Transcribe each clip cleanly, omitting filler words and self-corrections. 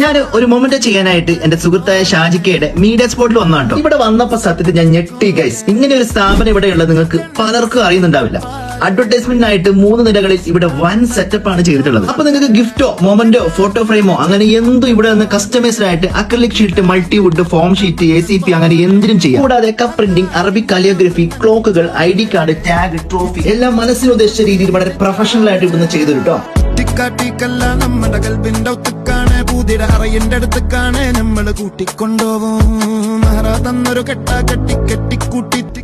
ഞാൻ ഒരു മൊമെന്റ് ചെയ്യാനായിട്ട് എന്റെ സുഹൃത്തായ ഷാജിക്കയുടെ മീഡിയ സ്പോട്ടിൽ വന്നാട്ടോ. ഇവിടെ വന്നപ്പോ സത്യത്തിൽ ഞാൻ ഞെട്ടി ഗൈസ്. ഇങ്ങനെ ഒരു സ്ഥാപനം ഇവിടെ ഉള്ളത് നിങ്ങൾക്ക് പലർക്കും അറിയുന്നുണ്ടാവില്ല. അഡ്വർടൈസ്മെന്റിനായിട്ട് 3 നിലകളിൽ ഇവിടെ വൻ സെറ്റപ്പ് ആണ് ചെയ്തിട്ടുള്ളത്. അപ്പൊ നിങ്ങൾക്ക് ഗിഫ്റ്റോ മൊമെന്റോ ഫോട്ടോ ഫ്രെയിമോ അങ്ങനെ എന്തും ഇവിടെ നിന്ന് കസ്റ്റമൈസ്ഡ് ആയിട്ട് acrylic sheet, multiwood, form sheet, ACP അങ്ങനെ എന്തിനും ചെയ്യാം. കൂടാതെ കപ്പ് പ്രിന്റിംഗ്, അറബിക് കാലിയോഗ്രഫി, ക്ലോക്കുകൾ, ID കാർഡ്, ടാഗ്, ട്രോഫി എല്ലാം മനസ്സിന് ഉദ്ദേശിച്ച രീതിയിൽ വളരെ പ്രൊഫഷണൽ ആയിട്ട് ഇവിടുന്ന് ചെയ്തു കേട്ടോ. നമ്മുടെ കൽബിന്റെ ഒത്തുക്കാണ് പൂതിയുടെ അറയിന്റെ അടുത്തേക്കാണ് നമ്മള് കൂട്ടിക്കൊണ്ടുപോകും.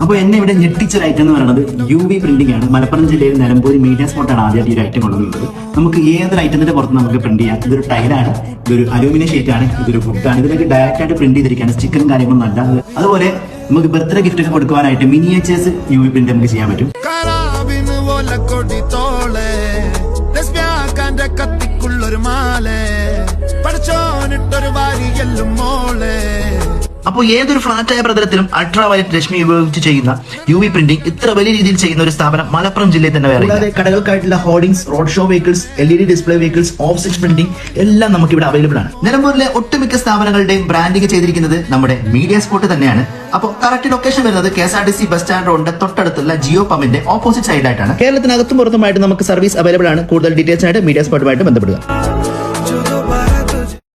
അപ്പൊ എന്നെ ഇവിടെ ഞെട്ടിച്ചൊരു ഐറ്റം എന്ന് പറയുന്നത് UV പ്രിന്റിംഗ് ആണ്. മലപ്പുറം ജില്ലയിൽ നിലമ്പൂർ മീഡിയ സ്പോട്ടാണ് ആദ്യമായിട്ട് ഈ ഒരു ഐറ്റം കൊണ്ടുവന്നത്. നമുക്ക് ഏതൊരു ഐറ്റത്തിന്റെ പുറത്ത് നമുക്ക് പ്രിന്റ് ചെയ്യാം. ഇതൊരു ടൈലാണ്, ഇതൊരു അലൂമിനിയം ഷീറ്റ് ആണ്, ഇതൊരു വുഡാണ്. ഇതിലേക്ക് ഡയറക്റ്റ് ആയിട്ട് പ്രിന്റ് ചെയ്തിരിക്കുകയാണ്, സ്റ്റിക്കറും കാര്യങ്ങളൊന്നും അല്ല. അതുപോലെ നമുക്ക് ബർത്ത്ഡേ ഗിഫ്റ്റ് ഒക്കെ കൊടുക്കുവാനായിട്ട് മിനിയേച്ചേഴ്സ് UV പ്രിന്റ് നമുക്ക് ചെയ്യാൻ പറ്റും. കത്തിക്കുള്ളൊരു മാലേ പഠിച്ചോനിട്ടൊരു വാരിയെല്ലും മോളെ. അപ്പോൾ ഏതൊരു ഫ്ലാറ്റായ പ്രതലത്തിലും അൾട്രാ വയലറ്റ് രശ്മി ഉപയോഗിച്ച് ചെയ്യുന്ന UV പ്രിന്റിംഗ് ഇത്ര വലിയ രീതിയിൽ ചെയ്യുന്ന ഒരു സ്ഥാപനം മലപ്പുറം ജില്ലയിൽ തന്നെ വേറെ. കൂടാതെ കടകൾക്കായിട്ടുള്ള hoardings, road show vehicles, LED display vehicles, offset printing എല്ലാം നമുക്ക് ഇവിടെ അവൈലബിൾ ആണ്. നിലമ്പൂരിലെ ഒട്ടുമിക്ക സ്ഥാപനങ്ങളുടെയും ബ്രാൻഡിംഗ് ചെയ്തിരിക്കുന്നത് നമ്മുടെ മീഡിയ സ്പോട്ട് തന്നെയാണ്. അപ്പോൾ കറക്റ്റ് ലൊക്കേഷൻ വരുന്നത് KSRTC ബസ് സ്റ്റാൻഡ് റോഡിന്റെ തൊട്ടടുത്തുള്ള ജിയോ പമ്പിന്റെ ഓപ്പോസിറ്റ് സൈഡിലായിട്ടാണ്. കേരളത്തിനകത്തും പുറത്തുമായിട്ട് നമുക്ക് സർവീസ് അവൈലബിൾ ആണ്. കൂടുതൽ ഡീറ്റെയിൽസ് ആയിട്ട് മീഡിയ സ്പോട്ടുമായിട്ട് ബന്ധപ്പെടുക.